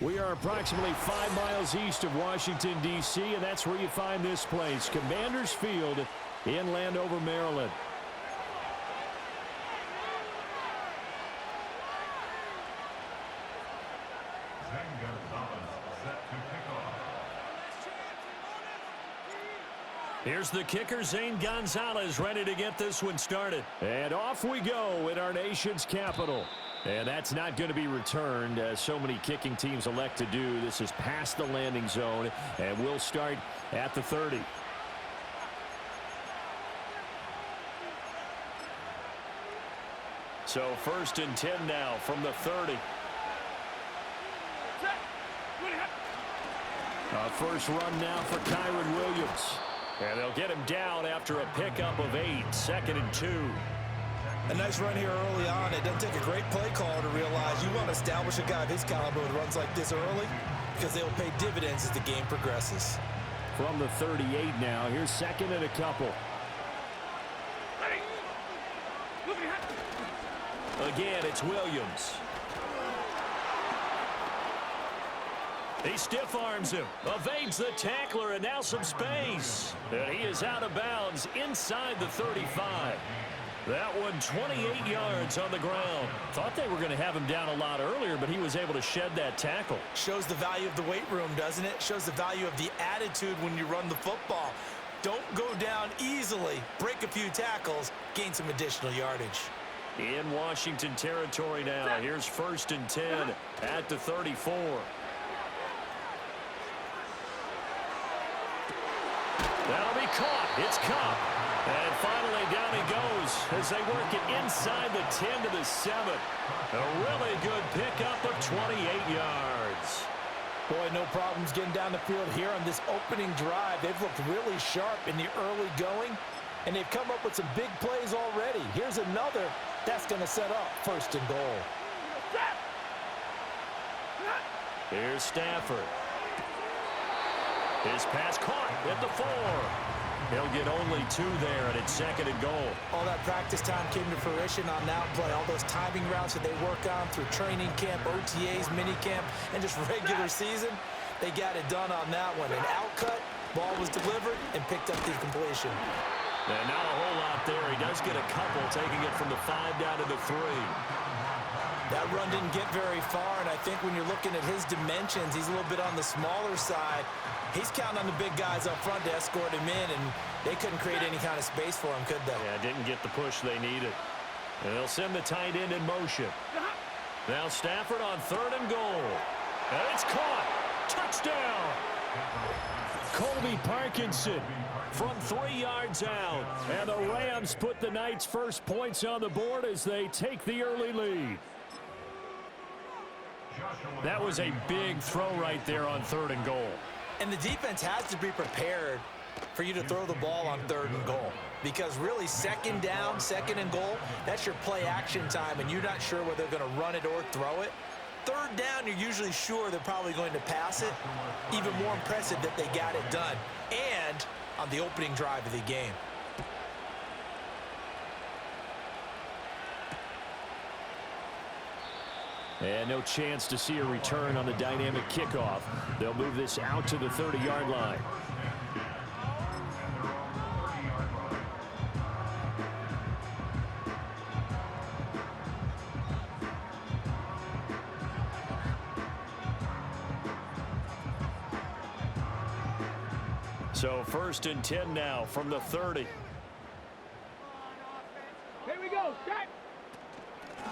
We are approximately 5 miles east of Washington, D.C., and that's where you find this place, Commanders Field in Landover, Maryland. Here's the kicker, Zane Gonzalez, ready to get this one started. And off we go in our nation's capital. And that's not going to be returned, as so many kicking teams elect to do. This is past the landing zone, and we'll start at the 30. So 1st and 10 now from the 30. First run now for Kyron Williams. And they'll get him down after a pickup of 8, 2nd and 2. A nice run here early on. It doesn't take a great play caller to realize you want to establish a guy of his caliber with runs like this early because they will pay dividends as the game progresses. From the 38 now, here's 2nd and a couple. Again, it's Williams. He stiff arms him, evades the tackler, and now some space. And he is out of bounds inside the 35. That one 28 yards on the ground. Thought they were going to have him down a lot earlier, but he was able to shed that tackle. Shows the value of the weight room, doesn't it? Shows the value of the attitude when you run the football. Don't go down easily. Break a few tackles, gain some additional yardage. In Washington territory now. Here's 1st and 10 at the 34. That'll be caught. It's caught. And finally down he goes as they work it inside the 10 to the 7. A really good pickup of 28 yards. Boy, no problems getting down the field here on this opening drive. They've looked really sharp in the early going, and they've come up with some big plays already. Here's another that's going to set up 1st and goal. Here's Stafford. His pass caught at the 4. He'll get only 2 there, and it's 2nd and goal. All that practice time came to fruition on that play. All those timing routes that they work on through training camp, OTAs, minicamp, and just regular season, they got it done on that one. An out-cut, ball was delivered, and picked up the completion. And not a whole lot there. He does get a couple, taking it from the 5 down to the 3. That run didn't get very far, and I think when you're looking at his dimensions, he's a little bit on the smaller side. He's counting on the big guys up front to escort him in, and they couldn't create any kind of space for him, could they? Yeah, didn't get the push they needed. And they'll send the tight end in motion. Now Stafford on 3rd and goal. And it's caught. Touchdown. Colby Parkinson from 3 yards out. And the Rams put the Knights' first points on the board as they take the early lead. That was a big throw right there on 3rd and goal. And the defense has to be prepared for you to throw the ball on 3rd and goal. Because really, 2nd down, 2nd and goal, that's your play action time, and you're not sure whether they're going to run it or throw it. 3rd down, you're usually sure they're probably going to pass it. Even more impressive that they got it done. And on the opening drive of the game. And no chance to see a return on the dynamic kickoff. They'll move this out to the 30-yard line. So 1st and 10 now from the 30. Here we go. Check.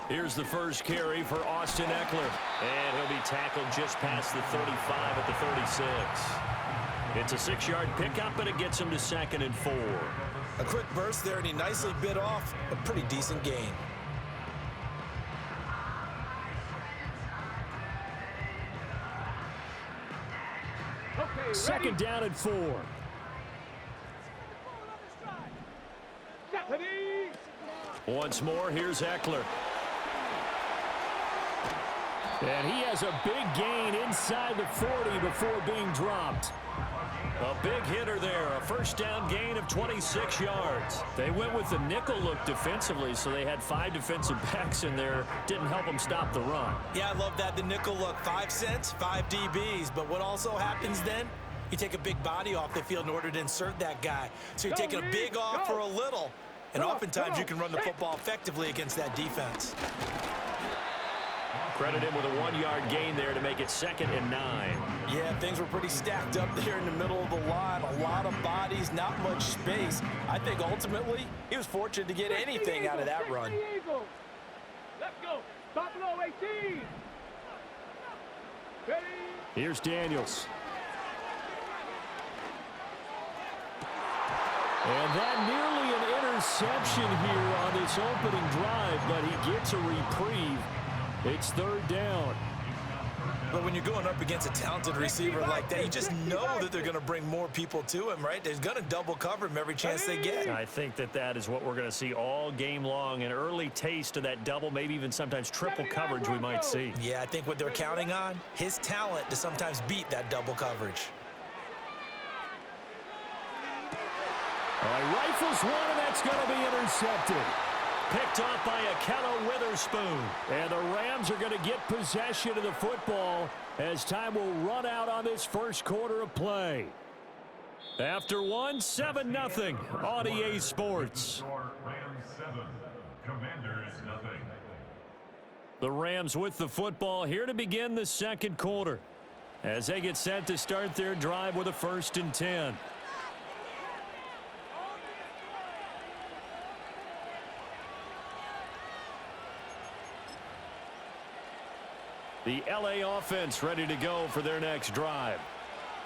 Here's the first carry for Austin Eckler. And he'll be tackled just past the 35 at the 36. It's a 6-yard pickup, and it gets him to 2nd and 4. A quick burst there, and he nicely bit off a pretty decent gain. Okay, 2nd down and 4. Once more, here's Eckler. And he has a big gain inside the 40 before being dropped. A big hitter there, a first down gain of 26 yards. They went with the nickel look defensively, so they had 5 defensive backs in there. Didn't help them stop the run. Yeah, I love that, the nickel look. 5 cents, 5 DBs. But what also happens then? You take a big body off the field in order to insert that guy. So you're taking a big off for a little. And oftentimes you can run the football effectively against that defense. Credit him with a 1-yard gain there to make it 2nd and 9. Yeah, things were pretty stacked up there in the middle of the line. A lot of bodies, not much space. I think ultimately he was fortunate to get anything out of that run. Let's go. Buffalo 18. Ready? Here's Daniels. And that nearly an interception here on this opening drive, but he gets a reprieve. It's 3rd down. But when you're going up against a talented receiver like that, you just know that they're going to bring more people to him, right? They're going to double cover him every chance they get. I think that is what we're going to see all game long. An early taste of that double, maybe even sometimes triple coverage we might see. Yeah, I think what they're counting on, his talent to sometimes beat that double coverage. All right, rifles one, and that's going to be intercepted. Picked off by Akello Witherspoon. And the Rams are going to get possession of the football as time will run out on this first quarter of play. After 7-0 on EA Sports. The Rams with the football here to begin the second quarter as they get set to start their drive with a 1st and 10. The LA offense ready to go for their next drive.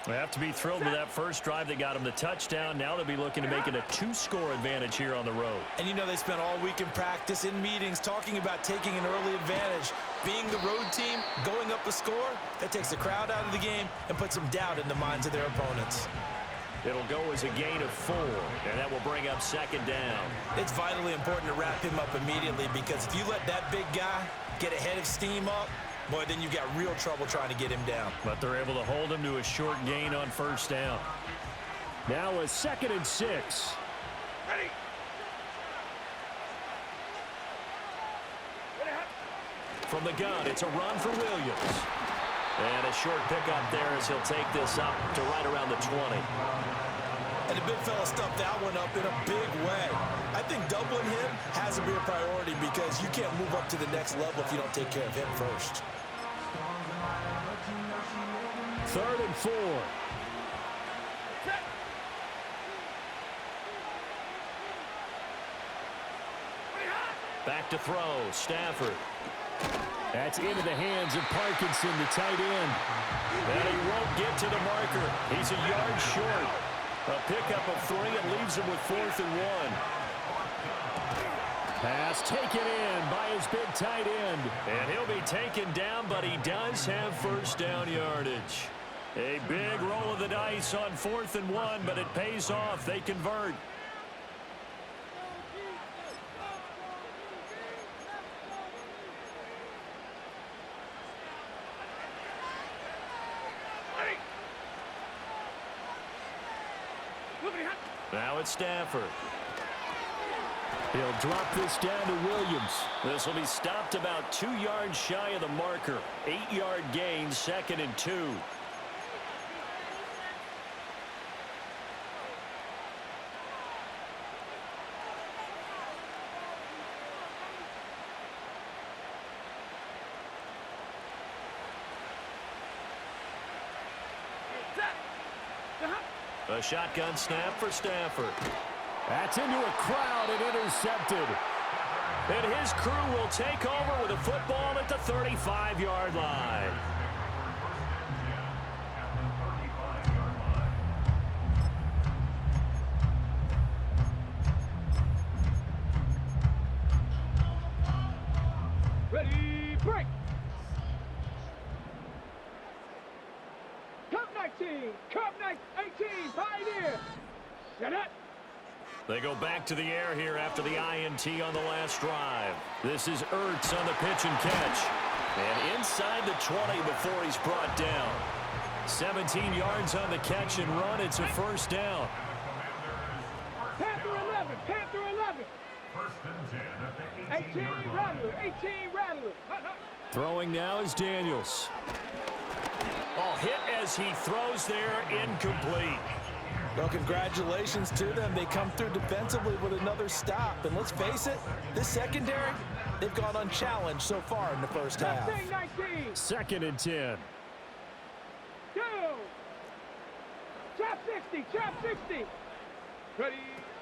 They have to be thrilled with that first drive that got them the touchdown. Now they'll be looking to make it a 2-score advantage here on the road. And you know they spent all week in practice, in meetings, talking about taking an early advantage. Being the road team, going up a score, that takes the crowd out of the game and puts some doubt in the minds of their opponents. It'll go as a gain of 4, and that will bring up 2nd down. It's vitally important to wrap him up immediately because if you let that big guy get ahead of steam up, boy, then you've got real trouble trying to get him down. But they're able to hold him to a short gain on 1st down. Now a 2nd and 6. Ready? From the gun, it's a run for Williams. And a short pickup there as he'll take this up to right around the 20. And the big fella stuffed that one up in a big way. I think doubling him has to be a priority because you can't move up to the next level if you don't take care of him first. 3rd and 4. Back to throw, Stafford. That's into the hands of Parkinson, the tight end. And he won't get to the marker. He's a yard short. A pickup of 3 and leaves him with 4th and 1. Pass taken in by his big tight end. And he'll be taken down, but he does have 1st down yardage. A big roll of the dice on 4th and 1, but it pays off. They convert. Now it's Stafford. He'll drop this down to Williams. This will be stopped about 2 yards shy of the marker. 8-yard gain, 2nd and 2. A shotgun snap for Stafford. That's into a crowd and intercepted. And his crew will take over with a football at the 35-yard line. Ready, break. Cup 19, Cup 18, Pioneer. Set up. They go back to the air here after the INT on the last drive. This is Ertz on the pitch and catch. And inside the 20 before he's brought down. 17 yards on the catch and run. It's a first down. Panther 11, Panther 11. 18 Rattler, 18 Rattler. Throwing now is Daniels. Oh, hit as he throws there, incomplete. Well, congratulations to them. They come through defensively with another stop. And let's face it, this secondary, they've gone unchallenged so far in the first half. 19. Second and 10. Go. Chop 60, chop 60. Ready.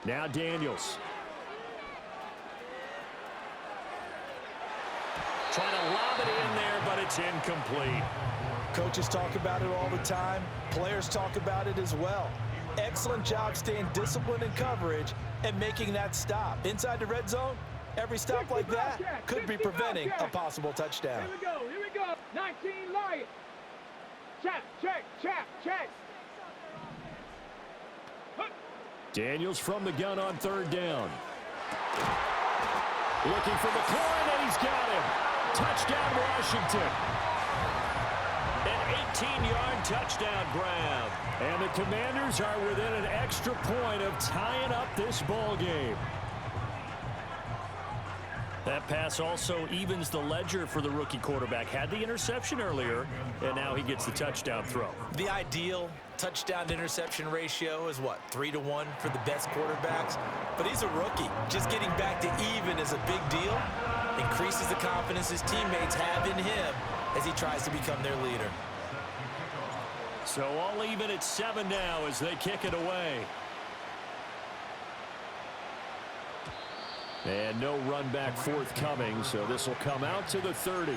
Now Daniels. Trying to lob it in there, but it's incomplete. Coaches talk about it all the time. Players talk about it as well. Excellent job staying disciplined in coverage and making that stop. Inside the red zone, every stop like that could be preventing a possible touchdown. Here we go, here we go. 19 Lions. Chap, check, chap, check. Daniels from the gun on third down. Looking for McLaurin, and he's got him. Touchdown, Washington. An 18-yard touchdown grab. And the Commanders are within an extra point of tying up this ball game. That pass also evens the ledger for the rookie quarterback. Had the interception earlier, and now he gets the touchdown throw. The ideal touchdown-interception ratio is what, 3-to-1 for the best quarterbacks? But he's a rookie. Just getting back to even is a big deal. Increases the confidence his teammates have in him as he tries to become their leader. So all even at 7 now as they kick it away. And no run back forthcoming, so this will come out to the 30.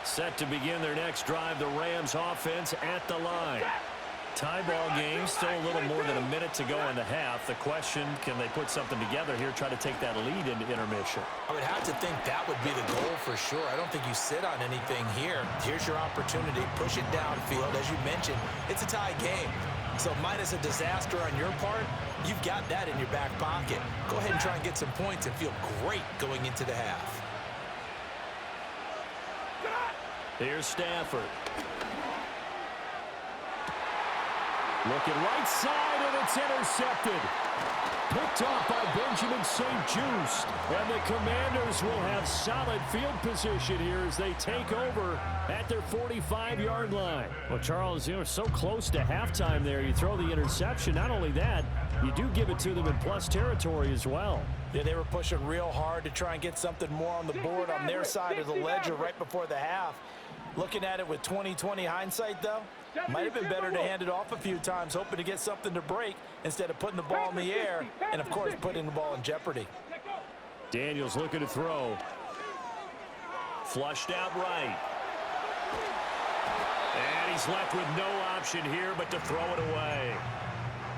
Set to begin their next drive, the Rams offense at the line. Tie ball game, still a little more than a minute to go in the half. The question, can they put something together here, try to take that lead into intermission? I would have to think that would be the goal for sure. I don't think you sit on anything here. Here's your opportunity. Push it downfield. As you mentioned, it's a tie game. So minus a disaster on your part, you've got that in your back pocket. Go ahead and try and get some points and feel great going into the half. Here's Stafford. Looking right side, and it's intercepted. Picked off by Benjamin St-Juste. And the Commanders will have solid field position here as they take over at their 45-yard line. Well, Charles, you know, so close to halftime there. You throw the interception. Not only that, you do give it to them in plus territory as well. Yeah, they were pushing real hard to try and get something more on the board on their side of the ledger right before the half. Looking at it with 20/20 hindsight, though, might have been better to hand it off a few times, hoping to get something to break instead of putting the ball in the air and, of course, putting the ball in jeopardy. Daniels looking to throw. Flushed out right. And he's left with no option here but to throw it away.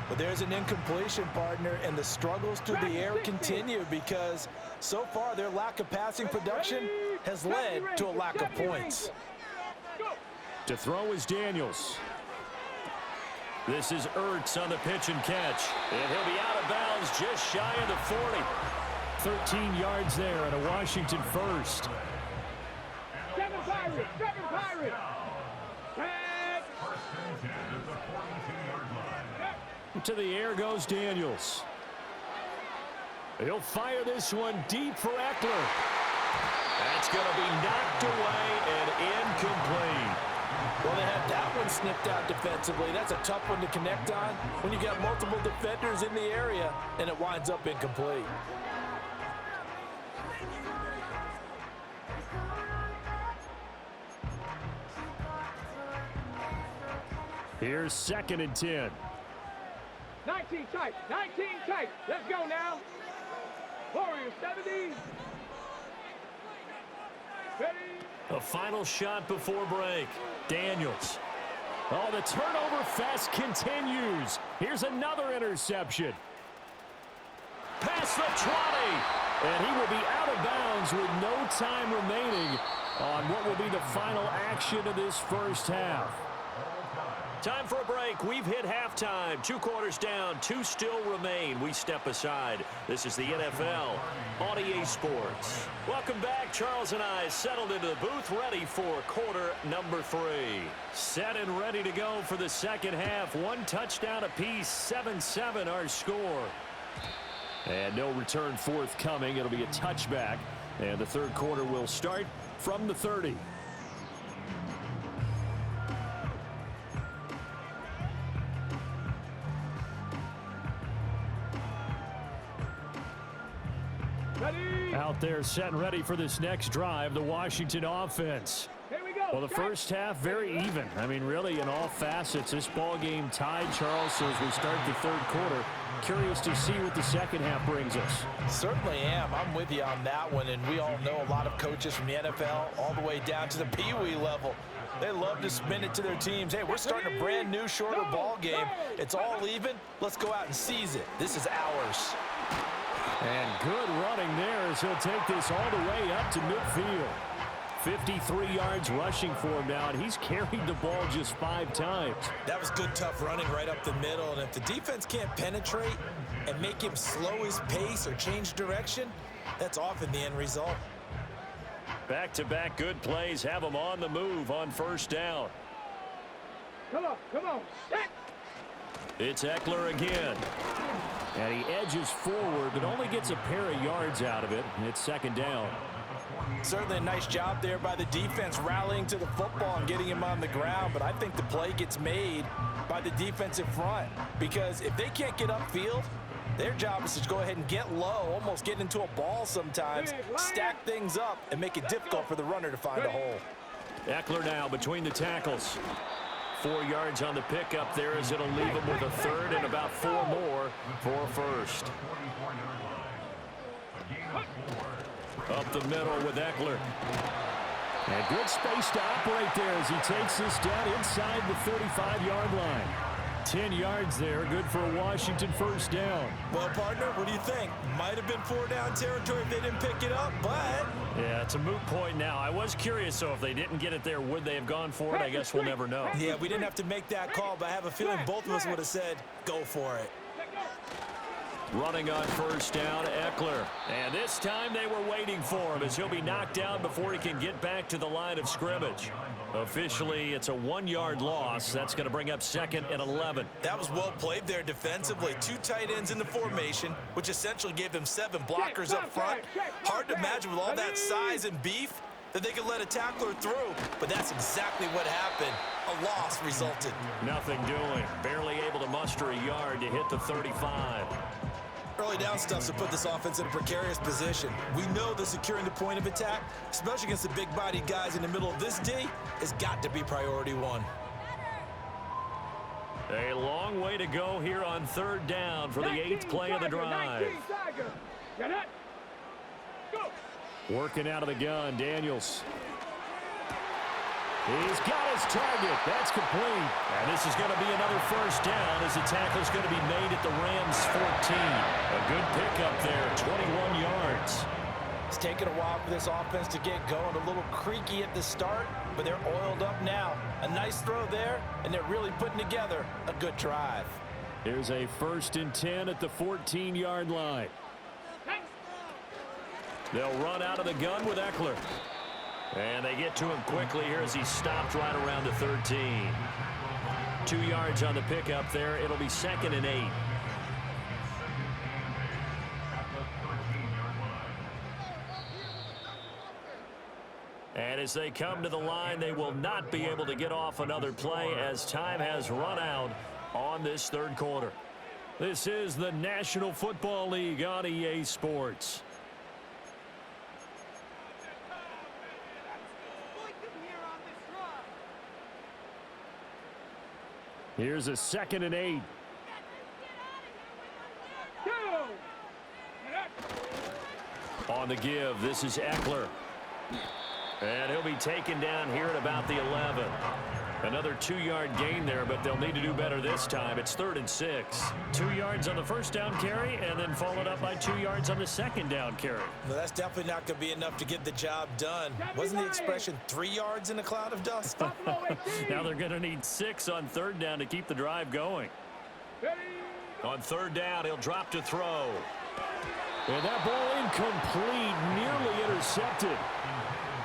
But there's an incompletion, partner, and the struggles through the air continue because so far their lack of passing production has led to a lack of points. To throw is Daniels. This is Ertz on the pitch and catch. And he'll be out of bounds just shy of the 40. 13 yards there and a Washington first. 7 Pirates, 7 Pirates. To the air goes Daniels. He'll fire this one deep for Eckler. That's going to be knocked away and incomplete. Well, they had that one snipped out defensively. That's a tough one to connect on when you got multiple defenders in the area and it winds up incomplete. Here's 2nd and 10. 19 tight, 19 tight. Let's go now. Warriors 70. Ready. A final shot before break. Daniels. Oh, the turnover fest continues. Here's another interception. Past the 20. And he will be out of bounds with no time remaining on what will be the final action of this first half. Time for a break. We've hit halftime. 2 quarters down. 2 still remain. We step aside. This is the NFL on EA Sports. Welcome back. Charles and I settled into the booth, ready for quarter number 3. Set and ready to go for the second half. 1 touchdown apiece. 7-7 our score. And no return forthcoming. It'll be a touchback. And the third quarter will start from the 30. Out there set and ready for this next drive, the Washington offense. Here we go. Well, the first half, very even. I mean, really, in all facets, this ball game tied, Charles. So as we start the third quarter, curious to see what the second half brings us. Certainly am. I'm with you on that one, and we all know a lot of coaches from the NFL all the way down to the Pee Wee level. They love to spin it to their teams. Hey, we're starting a brand new, shorter ball game. It's all even. Let's go out and seize it. This is ours. And good running there as he'll take this all the way up to midfield. 53 yards rushing for him now, and he's carried the ball just 5 times. That was good, tough running right up the middle, and if the defense can't penetrate and make him slow his pace or change direction, that's often the end result. Back-to-back good plays have him on the move on first down. Come on, set. It's Eckler again. And he edges forward, but only gets a pair of yards out of it. It's second down. Certainly a nice job there by the defense rallying to the football and getting him on the ground, but I think the play gets made by the defensive front because if they can't get upfield, their job is to go ahead and get low, almost get into a ball sometimes, stack things up, and make it difficult for the runner to find a hole. Eckler now between the tackles. 4 yards on the pickup there as it'll leave him with a third and about 4 more for a first. Up the middle with Eckler. And good space to operate there as he takes this down inside the 35-yard line. 10 yards there, good for a Washington first down. Well, partner, what do you think? Might have been 4-down territory if they didn't pick it up, but... Yeah, it's a moot point now. I was curious, so if they didn't get it there, would they have gone for it? I guess we'll never know. Yeah, we didn't have to make that call, but I have a feeling both of us would have said, go for it. Running on first down, Eckler. And this time they were waiting for him as he'll be knocked down before he can get back to the line of scrimmage. Officially, it's a 1-yard loss. That's going to bring up 2nd and 11. That was well played there defensively. 2 tight ends in the formation, which essentially gave them 7 blockers up front. Hard to imagine with all that size and beef that they could let a tackler through, but that's exactly what happened. A loss resulted. Nothing doing. Barely able to muster a yard to hit the 35. Early down stuffs to put this offense in a precarious position. We know that securing the point of attack, especially against the big-bodied guys in the middle of this D, has got to be priority 1. A long way to go here on third down for the 8th play of the drive. Working out of the gun, Daniels. He's got his target. That's complete. And this is going to be another first down as the tackle's going to be made at the Rams 14. A good pickup there, 21 yards. It's taken a while for this offense to get going. A little creaky at the start, but they're oiled up now. A nice throw there, and they're really putting together a good drive. Here's a 1st and 10 at the 14-yard line. They'll run out of the gun with Eckler. And they get to him quickly here as he stopped right around the 13. 2 yards on the pickup there. It'll be 2nd and 8. And as they come to the line, they will not be able to get off another play as time has run out on this third quarter. This is the National Football League on EA Sports. Here's a 2nd and 8. On the give, this is Eckler. And he'll be taken down here at about the 11. Another 2-yard gain there, but they'll need to do better this time. It's 3rd and 6. 2 yards on the first down carry, and then followed up by 2 yards on the second down carry. Well, that's definitely not going to be enough to get the job done. Wasn't the expression 3 yards in a cloud of dust? Now they're going to need 6 on 3rd down to keep the drive going. On 3rd down, he'll drop to throw. And that ball incomplete, nearly intercepted.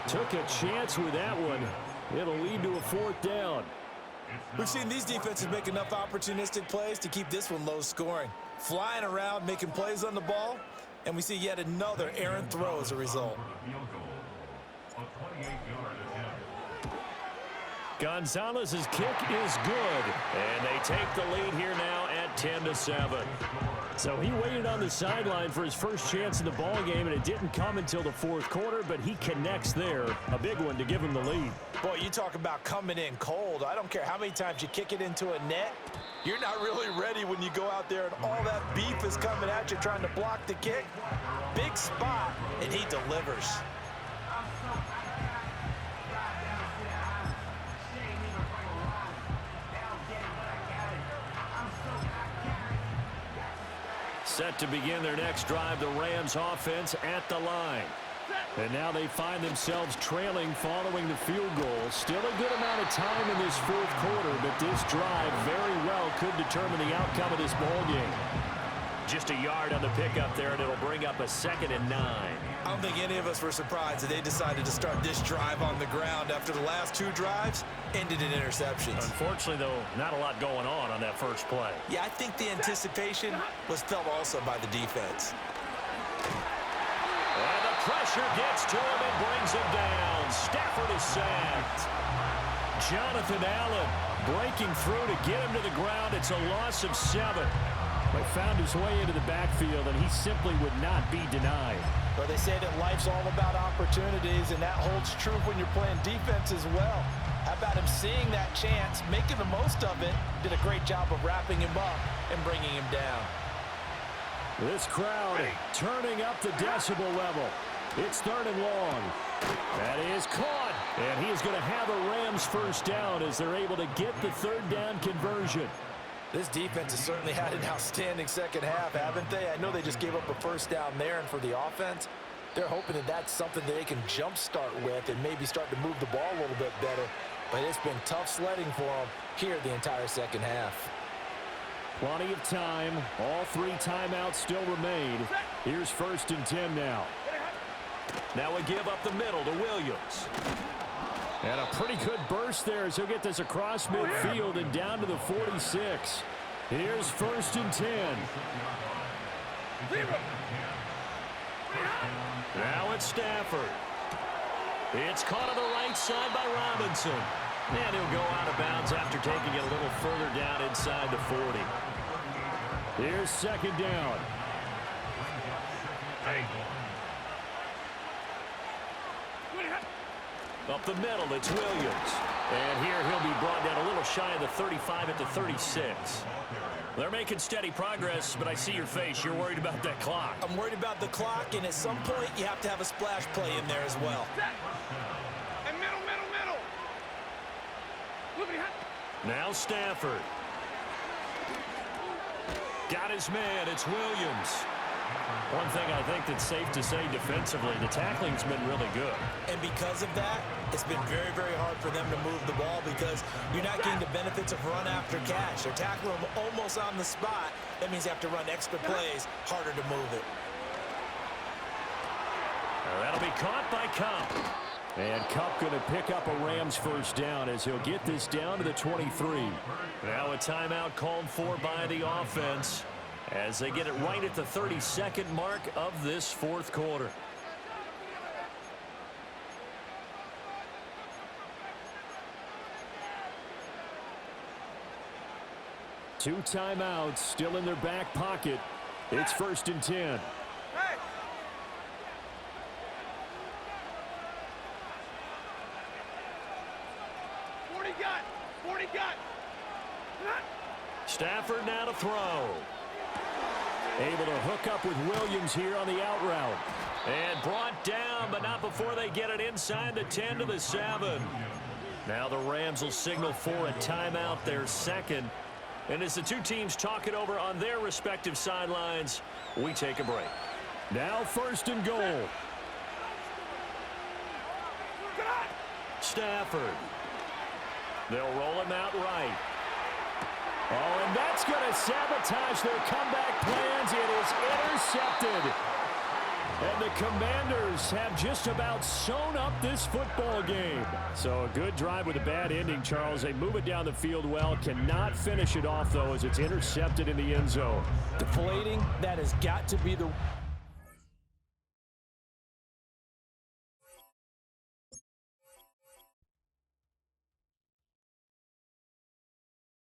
Took a chance with that one. It'll lead to a 4th down. We've seen these defenses make enough opportunistic plays to keep this one low scoring. Flying around, making plays on the ball, and we see yet another errant throw as a result. Gonzalez's kick is good, and they take the lead here now at 10-7. So he waited on the sideline for his first chance in the ball game, and it didn't come until the 4th quarter, but he connects there. A big one to give him the lead. Boy, you talk about coming in cold. I don't care how many times you kick it into a net. You're not really ready when you go out there and all that beef is coming at you trying to block the kick. Big spot, and he delivers. Set to begin their next drive, the Rams offense at the line. And now they find themselves trailing following the field goal. Still a good amount of time in this 4th quarter, but this drive very well could determine the outcome of this ball game. Just a yard on the pickup there, and it'll bring up a 2nd and 9. I don't think any of us were surprised that they decided to start this drive on the ground after the last 2 drives ended in interceptions. Unfortunately, though, not a lot going on that first play. Yeah, I think the anticipation was felt also by the defense. And the pressure gets to him and brings him down. Stafford is sacked. Jonathan Allen breaking through to get him to the ground. It's a loss of 7. But found his way into the backfield, and he simply would not be denied. Well, they say that life's all about opportunities, and that holds true when you're playing defense as well. How about him seeing that chance, making the most of it, did a great job of wrapping him up and bringing him down. This crowd turning up the decibel level. It's 3rd and long. That is caught, and he is going to have a Rams first down as they're able to get the 3rd down conversion. This defense has certainly had an outstanding second half, haven't they? I know they just gave up a first down there, and for the offense, they're hoping that that's something that they can jumpstart with and maybe start to move the ball a little bit better. But it's been tough sledding for them here the entire second half. Plenty of time. All 3 timeouts still remain. Here's 1st and 10 now. Now a give up the middle to Williams. And a pretty good burst there as he'll get this across midfield and down to the 46. Here's 1st and 10. Now it's Stafford. It's caught on the right side by Robinson. And he'll go out of bounds after taking it a little further down inside the 40. Here's 2nd down. Up the middle, it's Williams. And here he'll be brought down a little shy of the 35 at the 36. They're making steady progress, but I see your face. You're worried about that clock. I'm worried about the clock, and at some point, you have to have a splash play in there as well. And middle. Now Stafford. Got his man. It's Williams. One thing I think that's safe to say defensively, the tackling's been really good. And because of that, it's been very, very hard for them to move the ball because you're not getting the benefits of run after catch. They're tackling them almost on the spot. That means you have to run extra plays, harder to move it. That'll be caught by Cup. And Cup going to pick up a Rams first down as he'll get this down to the 23. Now a timeout called for by the offense as they get it right at the 32nd mark of this 4th quarter. Two timeouts still in their back pocket. It's 1st and 10. Hey! Forty got. Stafford now to throw. Able to hook up with Williams here on the out route. And brought down, but not before they get it inside the 10 to the 7. Now the Rams will signal for a timeout, their second. And as the two teams talk it over on their respective sidelines, we take a break. Now 1st and goal. Stafford. They'll roll him out right. Oh, and that's going to sabotage their comeback plans. It is intercepted. And the Commanders have just about sewn up this football game. So a good drive with a bad ending, Charles. They move it down the field well. Cannot finish it off, though, as it's intercepted in the end zone. Deflating, that has got to be the